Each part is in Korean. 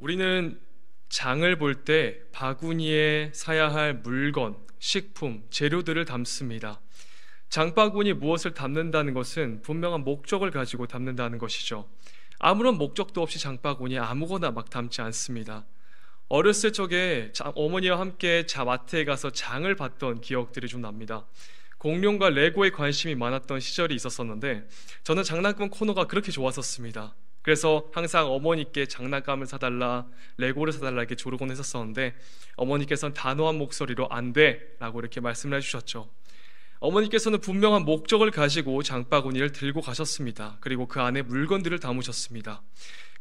우리는 장을 볼 때 바구니에 사야 할 물건, 식품, 재료들을 담습니다. 장바구니 무엇을 담는다는 것은 분명한 목적을 가지고 담는다는 것이죠. 아무런 목적도 없이 장바구니에 아무거나 막 담지 않습니다. 어렸을 적에 어머니와 함께 마트에 가서 장을 봤던 기억들이 좀 납니다. 공룡과 레고에 관심이 많았던 시절이 있었었는데 저는 장난감 코너가 그렇게 좋았었습니다. 그래서 항상 어머니께 장난감을 사달라, 레고를 사달라 이렇게 조르곤 했었었는데 어머니께서는 단호한 목소리로 안 돼! 라고 이렇게 말씀을 해주셨죠. 어머니께서는 분명한 목적을 가지고 장바구니를 들고 가셨습니다. 그리고 그 안에 물건들을 담으셨습니다.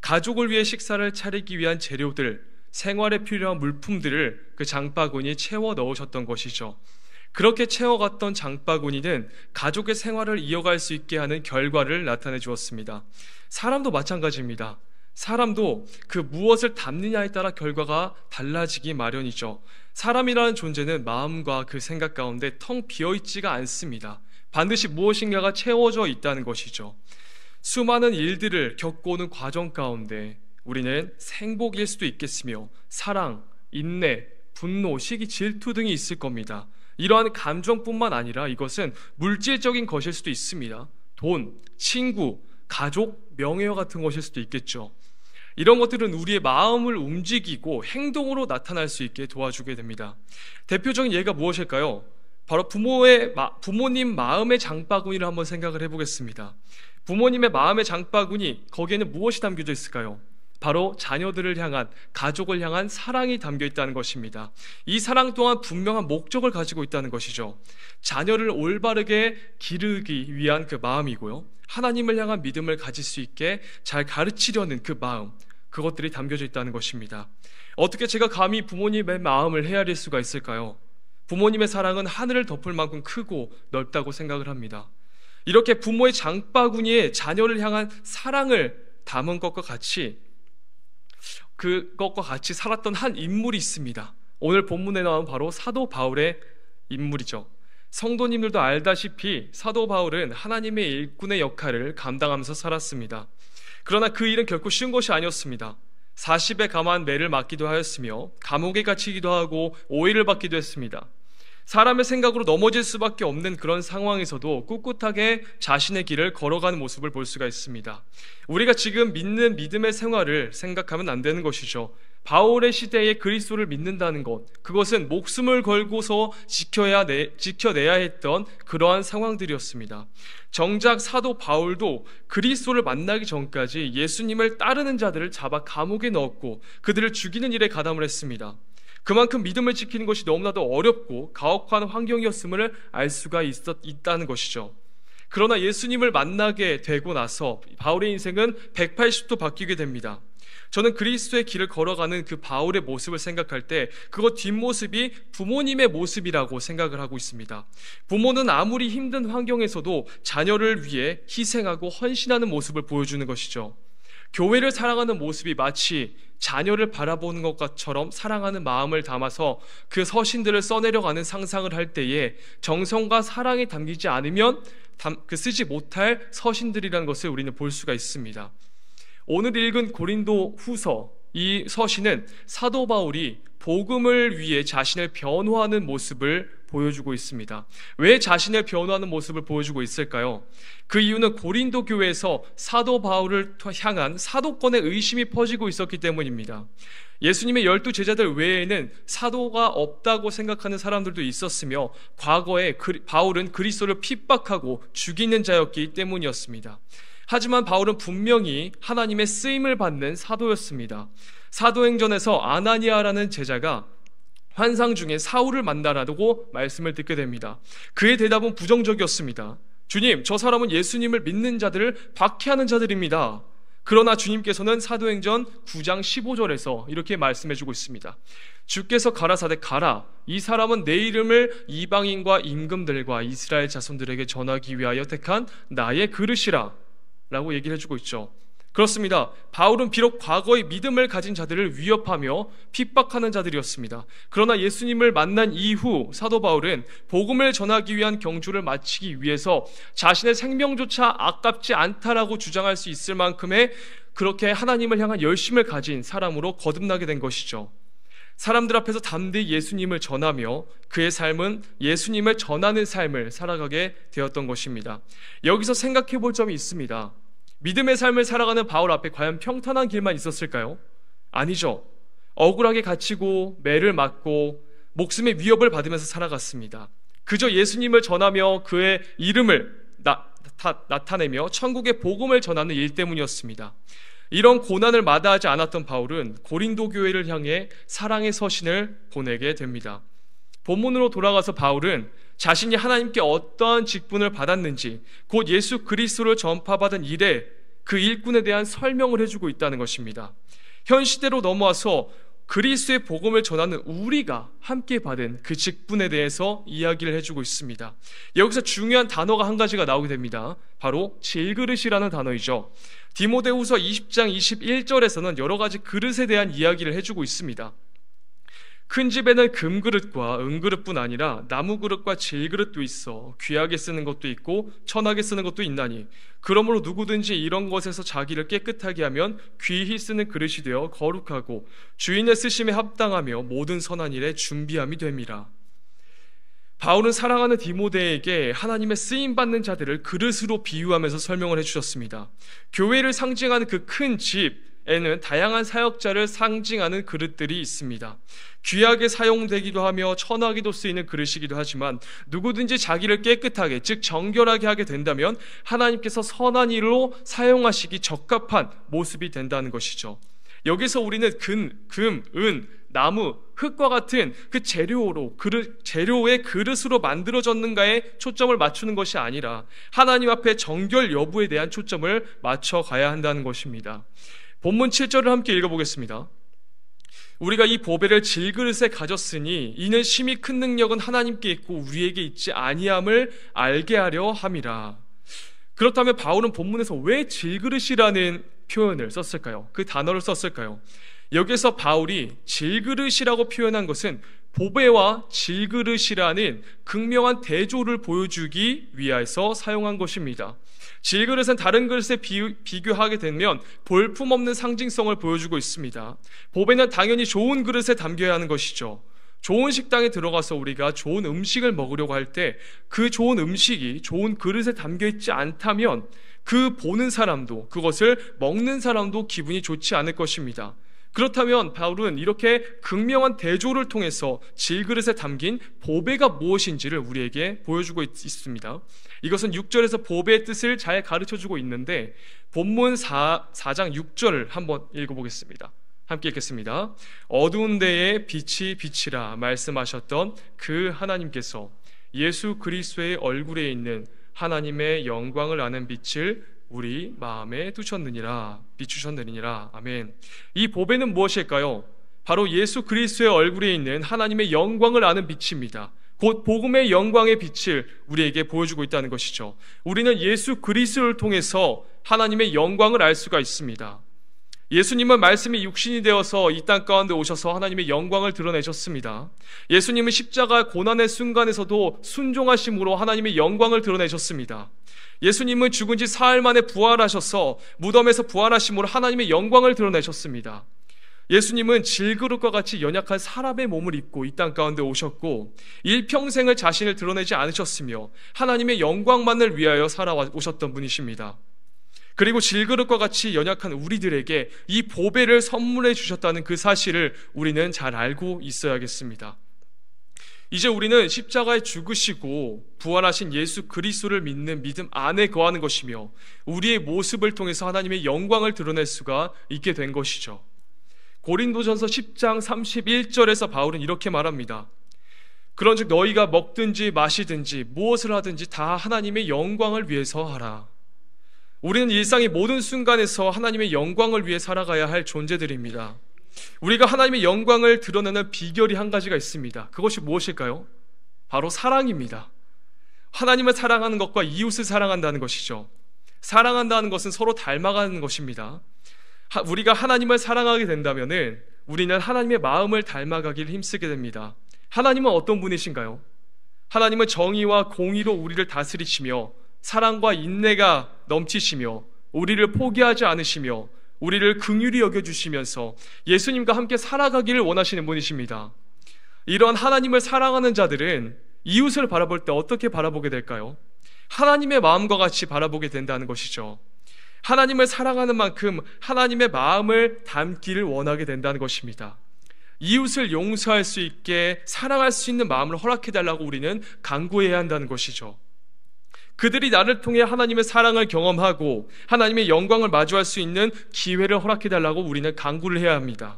가족을 위해 식사를 차리기 위한 재료들, 생활에 필요한 물품들을 그 장바구니에 채워 넣으셨던 것이죠. 그렇게 채워갔던 장바구니는 가족의 생활을 이어갈 수 있게 하는 결과를 나타내 주었습니다. 사람도 마찬가지입니다. 사람도 그 무엇을 담느냐에 따라 결과가 달라지기 마련이죠. 사람이라는 존재는 마음과 그 생각 가운데 텅 비어있지가 않습니다. 반드시 무엇인가가 채워져 있다는 것이죠. 수많은 일들을 겪어오는 과정 가운데 우리는 행복일 수도 있겠으며 사랑, 인내, 분노, 시기, 질투 등이 있을 겁니다. 이러한 감정뿐만 아니라 이것은 물질적인 것일 수도 있습니다. 돈, 친구, 가족, 명예와 같은 것일 수도 있겠죠. 이런 것들은 우리의 마음을 움직이고 행동으로 나타날 수 있게 도와주게 됩니다. 대표적인 예가 무엇일까요? 바로 부모님 마음의 장바구니를 한번 생각을 해보겠습니다. 부모님의 마음의 장바구니, 거기에는 무엇이 담겨져 있을까요? 바로 자녀들을 향한, 가족을 향한 사랑이 담겨 있다는 것입니다. 이 사랑 또한 분명한 목적을 가지고 있다는 것이죠. 자녀를 올바르게 기르기 위한 그 마음이고요, 하나님을 향한 믿음을 가질 수 있게 잘 가르치려는 그 마음, 그것들이 담겨져 있다는 것입니다. 어떻게 제가 감히 부모님의 마음을 헤아릴 수가 있을까요? 부모님의 사랑은 하늘을 덮을 만큼 크고 넓다고 생각을 합니다. 이렇게 부모의 장바구니에 자녀를 향한 사랑을 담은 것과 같이, 그것과 같이 살았던 한 인물이 있습니다. 오늘 본문에 나온 바로 사도 바울의 인물이죠. 성도님들도 알다시피 사도 바울은 하나님의 일꾼의 역할을 감당하면서 살았습니다. 그러나 그 일은 결코 쉬운 것이 아니었습니다. 40에 감한 매를 맞기도 하였으며 감옥에 갇히기도 하고 오해를 받기도 했습니다. 사람의 생각으로 넘어질 수밖에 없는 그런 상황에서도 꿋꿋하게 자신의 길을 걸어가는 모습을 볼 수가 있습니다. 우리가 지금 믿는 믿음의 생활을 생각하면 안 되는 것이죠. 바울의 시대에 그리스도를 믿는다는 것, 그것은 목숨을 걸고서 지켜내야 했던 그러한 상황들이었습니다. 정작 사도 바울도 그리스도를 만나기 전까지 예수님을 따르는 자들을 잡아 감옥에 넣었고 그들을 죽이는 일에 가담을 했습니다. 그만큼 믿음을 지키는 것이 너무나도 어렵고 가혹한 환경이었음을 알 수가 있다는 것이죠. 그러나 예수님을 만나게 되고 나서 바울의 인생은 180도 바뀌게 됩니다. 저는 그리스도의 길을 걸어가는 그 바울의 모습을 생각할 때 그것 뒷모습이 부모님의 모습이라고 생각을 하고 있습니다. 부모는 아무리 힘든 환경에서도 자녀를 위해 희생하고 헌신하는 모습을 보여주는 것이죠. 교회를 사랑하는 모습이 마치 자녀를 바라보는 것처럼 사랑하는 마음을 담아서 그 서신들을 써내려가는 상상을 할 때에 정성과 사랑이 담기지 않으면 쓰지 못할 서신들이라는 것을 우리는 볼 수가 있습니다. 오늘 읽은 고린도 후서, 이 서신은 사도 바울이 복음을 위해 자신을 변호하는 모습을 보여주고 있습니다. 왜 자신을 변호하는 모습을 보여주고 있을까요? 그 이유는 고린도 교회에서 사도 바울을 향한 사도권의 의심이 퍼지고 있었기 때문입니다. 예수님의 12 제자들 외에는 사도가 없다고 생각하는 사람들도 있었으며 과거에 바울은 그리스도를 핍박하고 죽이는 자였기 때문이었습니다. 하지만 바울은 분명히 하나님의 쓰임을 받는 사도였습니다. 사도행전에서 아나니아라는 제자가 환상 중에 사울을 만나라고 말씀을 듣게 됩니다. 그의 대답은 부정적이었습니다. 주님, 저 사람은 예수님을 믿는 자들을 박해하는 자들입니다. 그러나 주님께서는 사도행전 9장 15절에서 이렇게 말씀해주고 있습니다. 주께서 가라사대 가라, 이 사람은 내 이름을 이방인과 임금들과 이스라엘 자손들에게 전하기 위하여 택한 나의 그릇이라 라고 얘기를 해주고 있죠. 그렇습니다. 바울은 비록 과거의 믿음을 가진 자들을 위협하며 핍박하는 자들이었습니다. 그러나 예수님을 만난 이후 사도 바울은 복음을 전하기 위한 경주를 마치기 위해서 자신의 생명조차 아깝지 않다라고 주장할 수 있을 만큼의 그렇게 하나님을 향한 열심을 가진 사람으로 거듭나게 된 것이죠. 사람들 앞에서 담대히 예수님을 전하며 그의 삶은 예수님을 전하는 삶을 살아가게 되었던 것입니다. 여기서 생각해 볼 점이 있습니다. 믿음의 삶을 살아가는 바울 앞에 과연 평탄한 길만 있었을까요? 아니죠. 억울하게 갇히고 매를 맞고 목숨의 위협을 받으면서 살아갔습니다. 그저 예수님을 전하며 그의 이름을 나타내며 천국의 복음을 전하는 일 때문이었습니다. 이런 고난을 마다하지 않았던 바울은 고린도 교회를 향해 사랑의 서신을 보내게 됩니다. 본문으로 돌아가서 바울은 자신이 하나님께 어떠한 직분을 받았는지, 곧 예수 그리스도를 전파받은 일에 그 일꾼에 대한 설명을 해주고 있다는 것입니다. 현 시대로 넘어와서 그리스도의 복음을 전하는 우리가 함께 받은 그 직분에 대해서 이야기를 해주고 있습니다. 여기서 중요한 단어가 한 가지가 나오게 됩니다. 바로 질그릇이라는 단어이죠. 디모데후서 20장 21절에서는 여러 가지 그릇에 대한 이야기를 해주고 있습니다. 큰 집에는 금그릇과 은그릇뿐 아니라 나무그릇과 질그릇도 있어 귀하게 쓰는 것도 있고 천하게 쓰는 것도 있나니 그러므로 누구든지 이런 것에서 자기를 깨끗하게 하면 귀히 쓰는 그릇이 되어 거룩하고 주인의 쓰심에 합당하며 모든 선한 일에 준비함이 됨이라. 바울은 사랑하는 디모데에게 하나님의 쓰임받는 자들을 그릇으로 비유하면서 설명을 해주셨습니다. 교회를 상징하는 그 큰 집에는 다양한 사역자를 상징하는 그릇들이 있습니다. 귀하게 사용되기도 하며 천하기도 쓰이는 그릇이기도 하지만 누구든지 자기를 깨끗하게, 즉 정결하게 하게 된다면 하나님께서 선한 일로 사용하시기 적합한 모습이 된다는 것이죠. 여기서 우리는 금, 은, 나무, 흙과 같은 그 재료의 그릇으로 만들어졌는가에 초점을 맞추는 것이 아니라 하나님 앞에 정결 여부에 대한 초점을 맞춰가야 한다는 것입니다. 본문 7절을 함께 읽어보겠습니다. 우리가 이 보배를 질그릇에 가졌으니 이는 심히 큰 능력은 하나님께 있고 우리에게 있지 아니함을 알게 하려 함이라. 그렇다면 바울은 본문에서 왜 질그릇이라는 표현을 썼을까요? 그 단어를 썼을까요? 여기서 바울이 질그릇이라고 표현한 것은 보배와 질그릇이라는 극명한 대조를 보여주기 위해서 사용한 것입니다. 질그릇은 다른 그릇에 비교하게 되면 볼품없는 상징성을 보여주고 있습니다. 보배는 당연히 좋은 그릇에 담겨야 하는 것이죠. 좋은 식당에 들어가서 우리가 좋은 음식을 먹으려고 할 때 그 좋은 음식이 좋은 그릇에 담겨 있지 않다면 그 보는 사람도, 그것을 먹는 사람도 기분이 좋지 않을 것입니다. 그렇다면 바울은 이렇게 극명한 대조를 통해서 질그릇에 담긴 보배가 무엇인지를 우리에게 보여주고 있습니다. 이것은 6절에서 보배의 뜻을 잘 가르쳐주고 있는데 본문 4장 6절을 한번 읽어보겠습니다. 함께 읽겠습니다. 어두운 데에 빛이 비치라 말씀하셨던 그 하나님께서 예수 그리스도의 얼굴에 있는 하나님의 영광을 아는 빛을 우리 마음에 비추셨느니라. 아멘. 이 보배는 무엇일까요? 바로 예수 그리스도의 얼굴에 있는 하나님의 영광을 아는 빛입니다. 곧 복음의 영광의 빛을 우리에게 보여주고 있다는 것이죠. 우리는 예수 그리스도를 통해서 하나님의 영광을 알 수가 있습니다. 예수님은 말씀이 육신이 되어서 이 땅 가운데 오셔서 하나님의 영광을 드러내셨습니다. 예수님은 십자가 고난의 순간에서도 순종하심으로 하나님의 영광을 드러내셨습니다. 예수님은 죽은 지 사흘 만에 부활하셔서 무덤에서 부활하심으로 하나님의 영광을 드러내셨습니다. 예수님은 질그릇과 같이 연약한 사람의 몸을 입고 이 땅 가운데 오셨고 일평생을 자신을 드러내지 않으셨으며 하나님의 영광만을 위하여 살아오셨던 분이십니다. 그리고 질그릇과 같이 연약한 우리들에게 이 보배를 선물해 주셨다는 그 사실을 우리는 잘 알고 있어야겠습니다. 이제 우리는 십자가에 죽으시고 부활하신 예수 그리스도를 믿는 믿음 안에 거하는 것이며 우리의 모습을 통해서 하나님의 영광을 드러낼 수가 있게 된 것이죠. 고린도전서 10장 31절에서 바울은 이렇게 말합니다. 그런즉 너희가 먹든지 마시든지 무엇을 하든지 다 하나님의 영광을 위해서 하라. 우리는 일상의 모든 순간에서 하나님의 영광을 위해 살아가야 할 존재들입니다. 우리가 하나님의 영광을 드러내는 비결이 한 가지가 있습니다. 그것이 무엇일까요? 바로 사랑입니다. 하나님을 사랑하는 것과 이웃을 사랑한다는 것이죠. 사랑한다는 것은 서로 닮아가는 것입니다. 우리가 하나님을 사랑하게 된다면은 우리는 하나님의 마음을 닮아가기를 힘쓰게 됩니다. 하나님은 어떤 분이신가요? 하나님은 정의와 공의로 우리를 다스리시며 사랑과 인내가 넘치시며 우리를 포기하지 않으시며 우리를 긍휼히 여겨주시면서 예수님과 함께 살아가기를 원하시는 분이십니다. 이러한 하나님을 사랑하는 자들은 이웃을 바라볼 때 어떻게 바라보게 될까요? 하나님의 마음과 같이 바라보게 된다는 것이죠. 하나님을 사랑하는 만큼 하나님의 마음을 담기를 원하게 된다는 것입니다. 이웃을 용서할 수 있게 사랑할 수 있는 마음을 허락해달라고 우리는 간구해야 한다는 것이죠. 그들이 나를 통해 하나님의 사랑을 경험하고 하나님의 영광을 마주할 수 있는 기회를 허락해달라고 우리는 간구를 해야 합니다.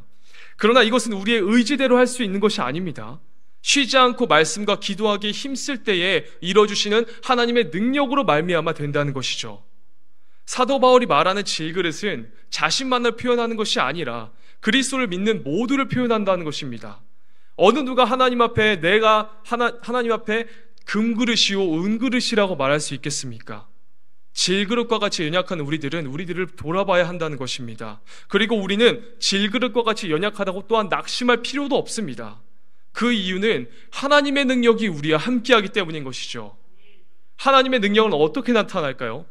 그러나 이것은 우리의 의지대로 할 수 있는 것이 아닙니다. 쉬지 않고 말씀과 기도하기에 힘쓸 때에 이뤄주시는 하나님의 능력으로 말미암아 된다는 것이죠. 사도 바울이 말하는 질그릇은 자신만을 표현하는 것이 아니라 그리스도를 믿는 모두를 표현한다는 것입니다. 어느 누가 하나님 앞에 내가 하나님 앞에 금그릇이요 은그릇이라고 말할 수 있겠습니까? 질그릇과 같이 연약한 우리들은 우리들을 돌아봐야 한다는 것입니다. 그리고 우리는 질그릇과 같이 연약하다고 또한 낙심할 필요도 없습니다. 그 이유는 하나님의 능력이 우리와 함께하기 때문인 것이죠. 하나님의 능력은 어떻게 나타날까요?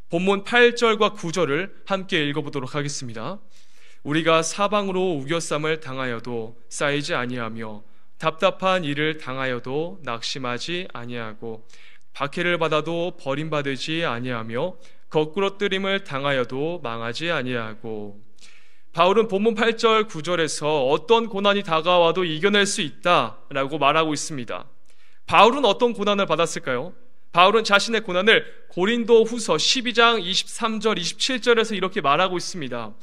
본문 8절과 9절을 함께 읽어보도록 하겠습니다. 우리가 사방으로 우겨쌈을 당하여도 쌓이지 아니하며 답답한 일을 당하여도 낙심하지 아니하고 박해를 받아도 버림받지 아니하며 거꾸로 뜨림을 당하여도 망하지 아니하고. 바울은 본문 8절 9절에서 어떤 고난이 다가와도 이겨낼 수 있다라고 말하고 있습니다. 바울은 어떤 고난을 받았을까요? 바울은 자신의 고난을 고린도 후서 12장 23절 27절에서 이렇게 말하고 있습니다.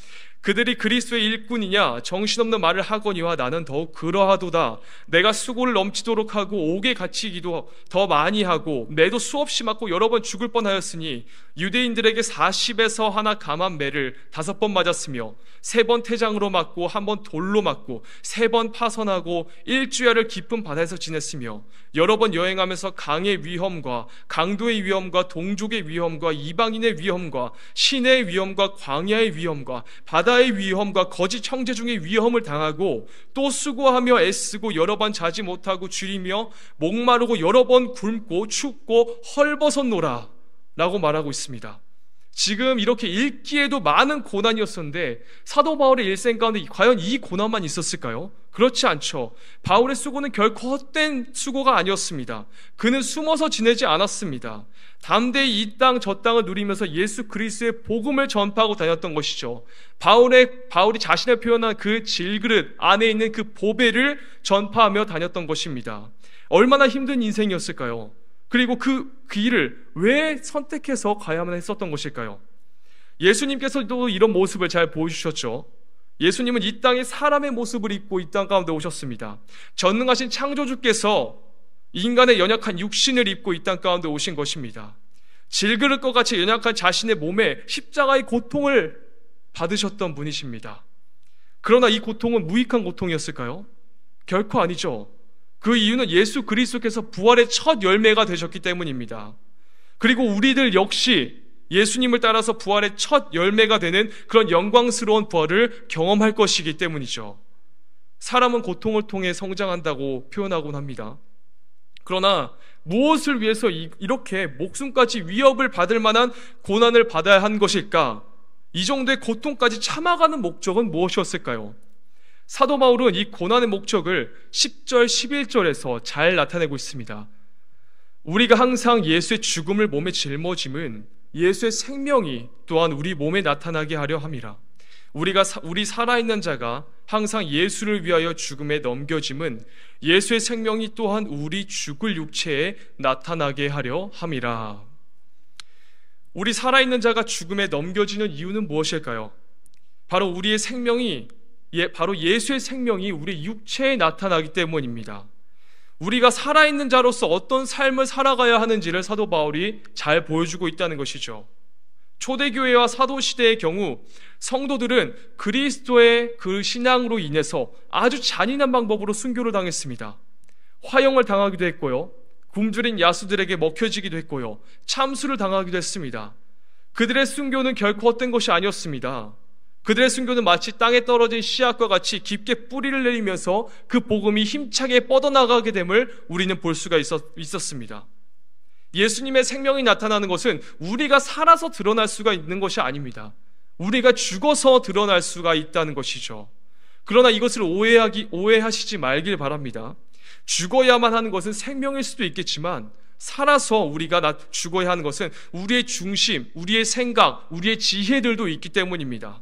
그들이 그리스도의 일꾼이냐 정신없는 말을 하거니와 나는 더욱 그러하도다. 내가 수고를 넘치도록 하고 옥에 갇히기도 더 많이 하고 매도 수없이 맞고 여러 번 죽을 뻔하였으니 유대인들에게 40에서 하나 감한 매를 5번 맞았으며 3번 태장으로 맞고 1번 돌로 맞고 3번 파선하고 1주야를 깊은 바다에서 지냈으며 여러 번 여행하면서 강의 위험과 강도의 위험과 동족의 위험과 이방인의 위험과 신의 위험과 광야의 위험과 바다의 위험과 거짓 형제 중의 위험을 당하고 또 수고하며 애쓰고 여러 번 자지 못하고 줄이며 목마르고 여러 번 굶고 춥고 헐벗었노라 라고 말하고 있습니다. 지금 이렇게 읽기에도 많은 고난이었었는데 사도 바울의 일생 가운데 과연 이 고난만 있었을까요? 그렇지 않죠. 바울의 수고는 결코 헛된 수고가 아니었습니다. 그는 숨어서 지내지 않았습니다. 담대히 이 땅 저 땅을 누리면서 예수 그리스도의 복음을 전파하고 다녔던 것이죠. 바울이 자신을 표현한 그 질그릇 안에 있는 그 보배를 전파하며 다녔던 것입니다. 얼마나 힘든 인생이었을까요? 그리고 그 길을 왜 선택해서 가야만 했었던 것일까요? 예수님께서도 이런 모습을 잘 보여주셨죠. 예수님은 이 땅에 사람의 모습을 입고 이 땅 가운데 오셨습니다. 전능하신 창조주께서 인간의 연약한 육신을 입고 이 땅 가운데 오신 것입니다. 질그릇과 같이 연약한 자신의 몸에 십자가의 고통을 받으셨던 분이십니다. 그러나 이 고통은 무익한 고통이었을까요? 결코 아니죠. 그 이유는 예수 그리스도께서 부활의 첫 열매가 되셨기 때문입니다. 그리고 우리들 역시 예수님을 따라서 부활의 첫 열매가 되는 그런 영광스러운 부활을 경험할 것이기 때문이죠. 사람은 고통을 통해 성장한다고 표현하곤 합니다. 그러나 무엇을 위해서 이렇게 목숨까지 위협을 받을 만한 고난을 받아야 한 것일까? 이 정도의 고통까지 참아가는 목적은 무엇이었을까요? 사도 바울은 이 고난의 목적을 10절, 11절에서 잘 나타내고 있습니다. 우리가 항상 예수의 죽음을 몸에 짊어짐은 예수의 생명이 또한 우리 몸에 나타나게 하려 함이라. 우리 살아있는 자가 항상 예수를 위하여 죽음에 넘겨짐은 예수의 생명이 또한 우리 죽을 육체에 나타나게 하려 함이라. 우리 살아있는 자가 죽음에 넘겨지는 이유는 무엇일까요? 바로 바로 예수의 생명이 우리 육체에 나타나기 때문입니다. 우리가 살아있는 자로서 어떤 삶을 살아가야 하는지를 사도 바울이 잘 보여주고 있다는 것이죠. 초대교회와 사도시대의 경우 성도들은 그리스도의 그 신앙으로 인해서 아주 잔인한 방법으로 순교를 당했습니다. 화형을 당하기도 했고요, 굶주린 야수들에게 먹혀지기도 했고요, 참수를 당하기도 했습니다. 그들의 순교는 결코 헛된 것이 아니었습니다. 그들의 순교는 마치 땅에 떨어진 씨앗과 같이 깊게 뿌리를 내리면서 그 복음이 힘차게 뻗어나가게 됨을 우리는 볼 수가 있었습니다. 예수님의 생명이 나타나는 것은 우리가 살아서 드러날 수가 있는 것이 아닙니다. 우리가 죽어서 드러날 수가 있다는 것이죠. 그러나 이것을 오해하시지 말길 바랍니다. 죽어야만 하는 것은 생명일 수도 있겠지만 살아서 우리가 죽어야 하는 것은 우리의 중심, 우리의 생각, 우리의 지혜들도 있기 때문입니다.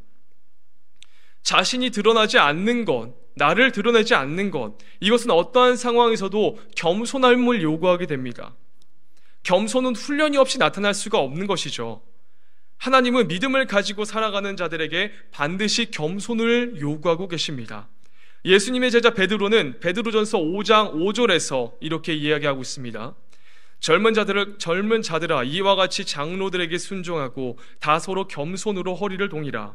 자신이 드러나지 않는 것, 나를 드러내지 않는 것, 이것은 어떠한 상황에서도 겸손함을 요구하게 됩니다. 겸손은 훈련이 없이 나타날 수가 없는 것이죠. 하나님은 믿음을 가지고 살아가는 자들에게 반드시 겸손을 요구하고 계십니다. 예수님의 제자 베드로는 베드로전서 5장 5절에서 이렇게 이야기하고 있습니다. 젊은 자들아 이와 같이 장로들에게 순종하고 다 서로 겸손으로 허리를 동이라.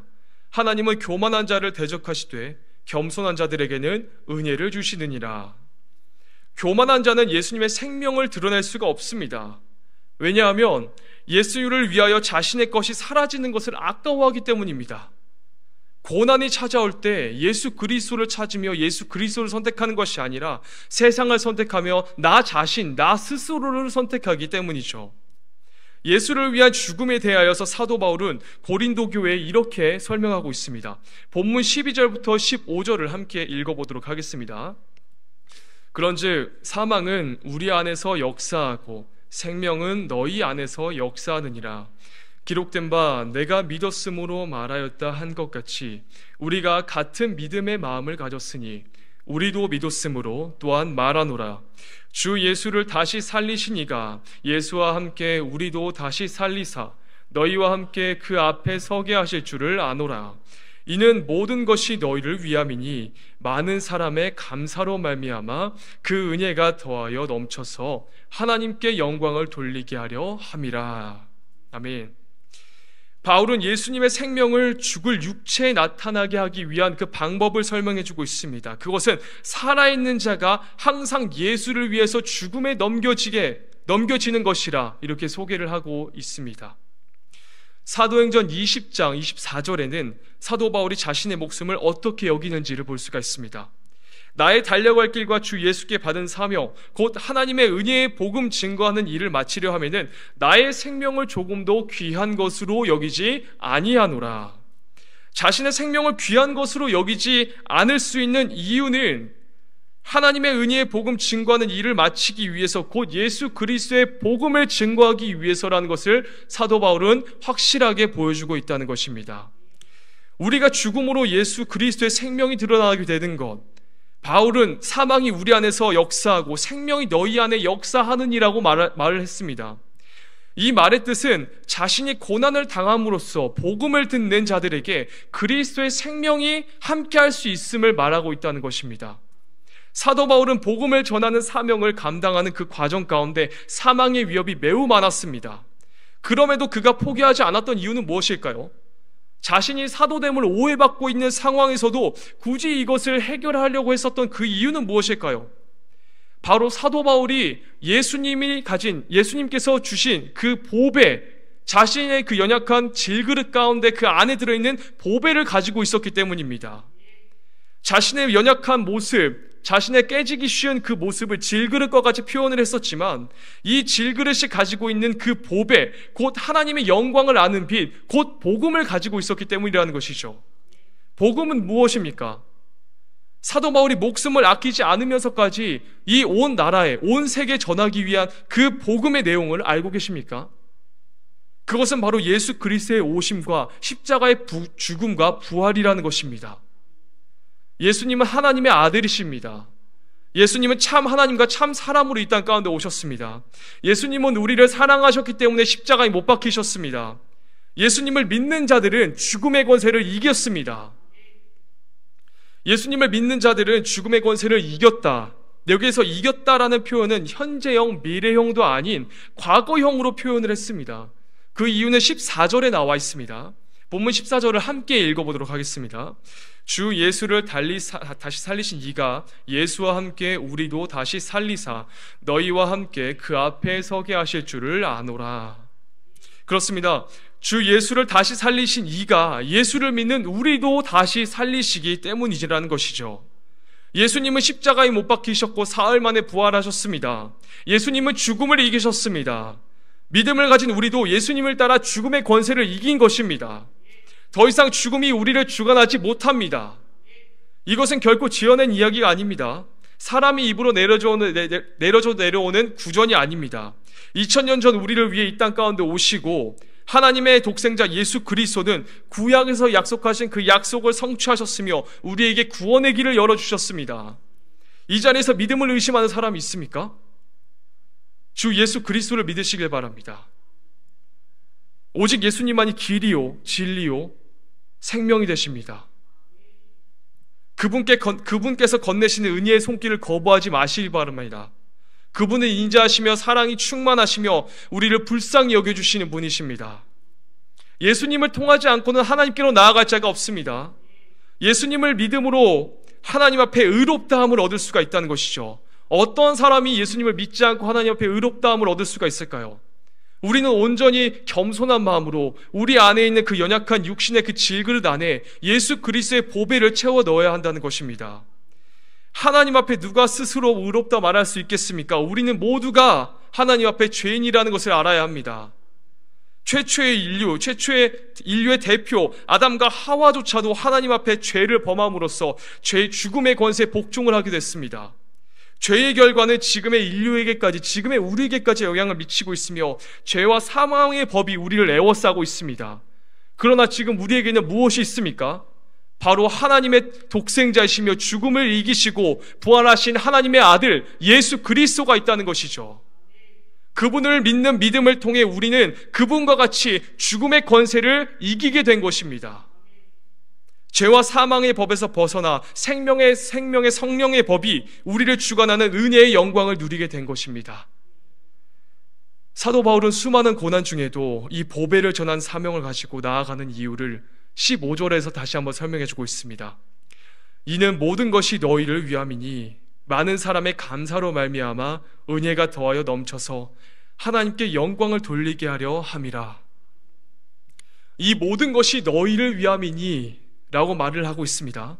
하나님은 교만한 자를 대적하시되 겸손한 자들에게는 은혜를 주시느니라. 교만한 자는 예수님의 생명을 드러낼 수가 없습니다. 왜냐하면 예수를 위하여 자신의 것이 사라지는 것을 아까워하기 때문입니다. 고난이 찾아올 때 예수 그리스도를 찾으며 예수 그리스도를 선택하는 것이 아니라 세상을 선택하며 나 자신, 나 스스로를 선택하기 때문이죠. 예수를 위한 죽음에 대하여서 사도 바울은 고린도 교회에 이렇게 설명하고 있습니다. 본문 12절부터 15절을 함께 읽어보도록 하겠습니다. 그런즉 사망은 우리 안에서 역사하고 생명은 너희 안에서 역사하느니라. 기록된 바 내가 믿었으므로 말하였다 한 것 같이 우리가 같은 믿음의 마음을 가졌으니 우리도 믿었으므로 또한 말하노라. 주 예수를 다시 살리신 이가 예수와 함께 우리도 다시 살리사 너희와 함께 그 앞에 서게 하실 줄을 아노라. 이는 모든 것이 너희를 위함이니 많은 사람의 감사로 말미암아 그 은혜가 더하여 넘쳐서 하나님께 영광을 돌리게 하려 함이라. 아멘. 바울은 예수님의 생명을 죽을 육체에 나타나게 하기 위한 그 방법을 설명해 주고 있습니다. 그것은 살아있는 자가 항상 예수를 위해서 죽음에 넘겨지는 것이라 이렇게 소개를 하고 있습니다. 사도행전 20장 24절에는 사도 바울이 자신의 목숨을 어떻게 여기는지를 볼 수가 있습니다. 나의 달려갈 길과 주 예수께 받은 사명, 곧 하나님의 은혜의 복음 증거하는 일을 마치려 하면은 나의 생명을 조금도 귀한 것으로 여기지 아니하노라. 자신의 생명을 귀한 것으로 여기지 않을 수 있는 이유는 하나님의 은혜의 복음 증거하는 일을 마치기 위해서, 곧 예수 그리스도의 복음을 증거하기 위해서라는 것을 사도 바울은 확실하게 보여주고 있다는 것입니다. 우리가 죽음으로 예수 그리스도의 생명이 드러나게 되는 것, 바울은 사망이 우리 안에서 역사하고 생명이 너희 안에 역사하느니라고 말을 했습니다. 이 말의 뜻은 자신이 고난을 당함으로써 복음을 듣는 자들에게 그리스도의 생명이 함께할 수 있음을 말하고 있다는 것입니다. 사도 바울은 복음을 전하는 사명을 감당하는 그 과정 가운데 사망의 위협이 매우 많았습니다. 그럼에도 그가 포기하지 않았던 이유는 무엇일까요? 자신이 사도됨을 오해받고 있는 상황에서도 굳이 이것을 해결하려고 했었던 그 이유는 무엇일까요? 바로 사도 바울이 예수님께서 주신 그 보배, 자신의 그 연약한 질그릇 가운데 그 안에 들어있는 보배를 가지고 있었기 때문입니다. 자신의 연약한 모습, 자신의 깨지기 쉬운 그 모습을 질그릇과 같이 표현을 했었지만 이 질그릇이 가지고 있는 그 보배, 곧 하나님의 영광을 아는 빛, 곧 복음을 가지고 있었기 때문이라는 것이죠. 복음은 무엇입니까? 사도 바울이 목숨을 아끼지 않으면서까지 이 온 나라에, 온 세계에 전하기 위한 그 복음의 내용을 알고 계십니까? 그것은 바로 예수 그리스도의 오심과 십자가의 죽음과 부활이라는 것입니다. 예수님은 하나님의 아들이십니다. 예수님은 참 하나님과 참 사람으로 이 땅 가운데 오셨습니다. 예수님은 우리를 사랑하셨기 때문에 십자가에 못 박히셨습니다. 예수님을 믿는 자들은 죽음의 권세를 이겼습니다. 예수님을 믿는 자들은 죽음의 권세를 이겼다. 여기에서 이겼다라는 표현은 현재형, 미래형도 아닌 과거형으로 표현을 했습니다. 그 이유는 14절에 나와 있습니다. 본문 14절을 함께 읽어보도록 하겠습니다. 주 예수를 다시 살리신 이가 예수와 함께 우리도 다시 살리사 너희와 함께 그 앞에 서게 하실 줄을 아노라. 그렇습니다. 주 예수를 다시 살리신 이가 예수를 믿는 우리도 다시 살리시기 때문이라는 것이죠. 예수님은 십자가에 못 박히셨고 사흘 만에 부활하셨습니다. 예수님은 죽음을 이기셨습니다. 믿음을 가진 우리도 예수님을 따라 죽음의 권세를 이긴 것입니다. 더 이상 죽음이 우리를 주관하지 못합니다. 이것은 결코 지어낸 이야기가 아닙니다. 사람이 입으로 내려져 내려오는 구전이 아닙니다. 2000년 전 우리를 위해 이 땅 가운데 오시고 하나님의 독생자 예수 그리스도는 구약에서 약속하신 그 약속을 성취하셨으며 우리에게 구원의 길을 열어주셨습니다. 이 자리에서 믿음을 의심하는 사람이 있습니까? 주 예수 그리스도를 믿으시길 바랍니다. 오직 예수님만이 길이요 진리요 생명이 되십니다. 그분께서 건네시는 은혜의 손길을 거부하지 마시기 바랍니다. 그분은 인자하시며 사랑이 충만하시며 우리를 불쌍히 여겨주시는 분이십니다. 예수님을 통하지 않고는 하나님께로 나아갈 자가 없습니다. 예수님을 믿음으로 하나님 앞에 의롭다함을 얻을 수가 있다는 것이죠. 어떤 사람이 예수님을 믿지 않고 하나님 앞에 의롭다함을 얻을 수가 있을까요? 우리는 온전히 겸손한 마음으로 우리 안에 있는 그 연약한 육신의 그 질그릇 안에 예수 그리스도의 보배를 채워 넣어야 한다는 것입니다. 하나님 앞에 누가 스스로 의롭다 말할 수 있겠습니까? 우리는 모두가 하나님 앞에 죄인이라는 것을 알아야 합니다. 최초의 인류의 대표 아담과 하와조차도 하나님 앞에 죄를 범함으로써 죄의 죽음의 권세에 복종을 하게 됐습니다. 죄의 결과는 지금의 인류에게까지, 지금의 우리에게까지 영향을 미치고 있으며 죄와 사망의 법이 우리를 에워싸고 있습니다. 그러나 지금 우리에게는 무엇이 있습니까? 바로 하나님의 독생자이시며 죽음을 이기시고 부활하신 하나님의 아들 예수 그리스도가 있다는 것이죠. 그분을 믿는 믿음을 통해 우리는 그분과 같이 죽음의 권세를 이기게 된 것입니다. 죄와 사망의 법에서 벗어나 생명의 성령의 법이 우리를 주관하는 은혜의 영광을 누리게 된 것입니다. 사도 바울은 수많은 고난 중에도 이 보배를 전한 사명을 가지고 나아가는 이유를 15절에서 다시 한번 설명해 주고 있습니다. 이는 모든 것이 너희를 위함이니 많은 사람의 감사로 말미암아 은혜가 더하여 넘쳐서 하나님께 영광을 돌리게 하려 함이라. 이 모든 것이 너희를 위함이니 라고 말을 하고 있습니다.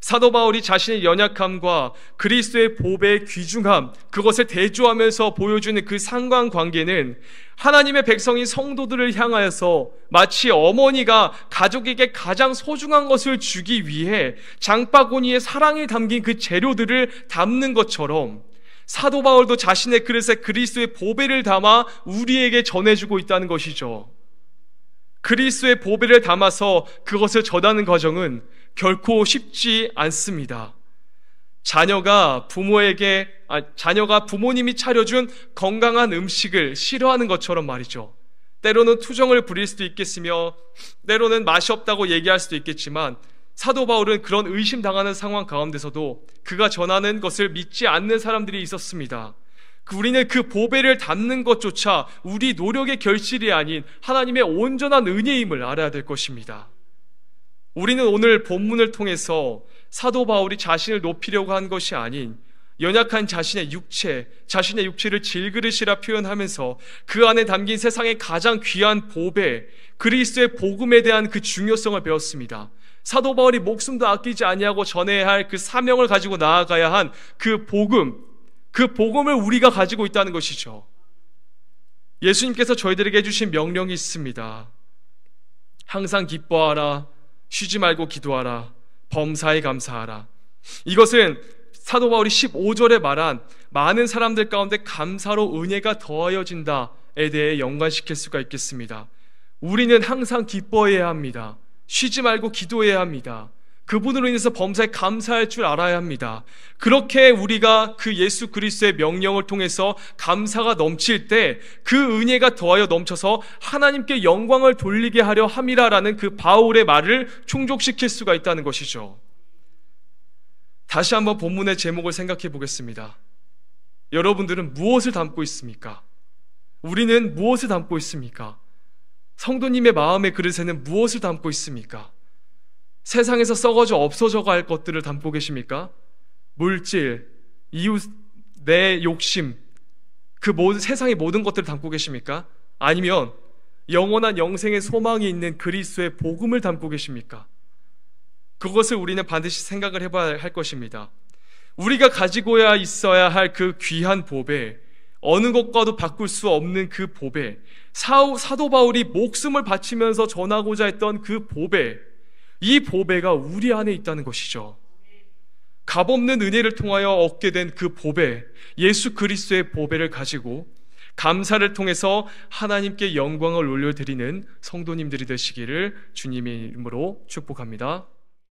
사도 바울이 자신의 연약함과 그리스도의 보배의 귀중함, 그것을 대조하면서 보여주는 그 상관관계는 하나님의 백성인 성도들을 향하여서 마치 어머니가 가족에게 가장 소중한 것을 주기 위해 장바구니에 사랑이 담긴 그 재료들을 담는 것처럼 사도 바울도 자신의 그릇에 그리스도의 보배를 담아 우리에게 전해주고 있다는 것이죠. 그리스도의 보배를 담아서 그것을 전하는 과정은 결코 쉽지 않습니다. 자녀가 부모님이 차려준 건강한 음식을 싫어하는 것처럼 말이죠. 때로는 투정을 부릴 수도 있겠으며 때로는 맛이 없다고 얘기할 수도 있겠지만 사도 바울은 그런 의심당하는 상황 가운데서도 그가 전하는 것을 믿지 않는 사람들이 있었습니다. 우리는 그 보배를 담는 것조차 우리 노력의 결실이 아닌 하나님의 온전한 은혜임을 알아야 될 것입니다. 우리는 오늘 본문을 통해서 사도 바울이 자신을 높이려고 한 것이 아닌 연약한 자신의 육체를 질그릇이라 표현하면서 그 안에 담긴 세상의 가장 귀한 보배, 그리스도의 복음에 대한 그 중요성을 배웠습니다. 사도 바울이 목숨도 아끼지 아니하고 전해야 할 그 사명을 가지고 나아가야 한 그 복음을 우리가 가지고 있다는 것이죠. 예수님께서 저희들에게 해주신 명령이 있습니다. 항상 기뻐하라, 쉬지 말고 기도하라, 범사에 감사하라. 이것은 사도 바울이 15절에 말한 많은 사람들 가운데 감사로 은혜가 더하여진다에 대해 연관시킬 수가 있겠습니다. 우리는 항상 기뻐해야 합니다. 쉬지 말고 기도해야 합니다. 그분으로 인해서 범사에 감사할 줄 알아야 합니다. 그렇게 우리가 그 예수 그리스도의 명령을 통해서 감사가 넘칠 때 그 은혜가 더하여 넘쳐서 하나님께 영광을 돌리게 하려 함이라라는 그 바울의 말을 충족시킬 수가 있다는 것이죠. 다시 한번 본문의 제목을 생각해 보겠습니다. 여러분들은 무엇을 담고 있습니까? 우리는 무엇을 담고 있습니까? 성도님의 마음의 그릇에는 무엇을 담고 있습니까? 세상에서 썩어져 없어져 갈 것들을 담고 계십니까? 물질, 이웃, 내 욕심, 그 모든 세상의 모든 것들을 담고 계십니까? 아니면 영원한 영생의 소망이 있는 그리스도의 복음을 담고 계십니까? 그것을 우리는 반드시 생각을 해봐야 할 것입니다. 우리가 가지고야 있어야 할 그 귀한 보배, 어느 것과도 바꿀 수 없는 그 보배, 사도 바울이 목숨을 바치면서 전하고자 했던 그 보배, 이 보배가 우리 안에 있다는 것이죠. 값없는 은혜를 통하여 얻게 된 그 보배, 예수 그리스도의 보배를 가지고 감사를 통해서 하나님께 영광을 올려드리는 성도님들이 되시기를 주님의 이름으로 축복합니다.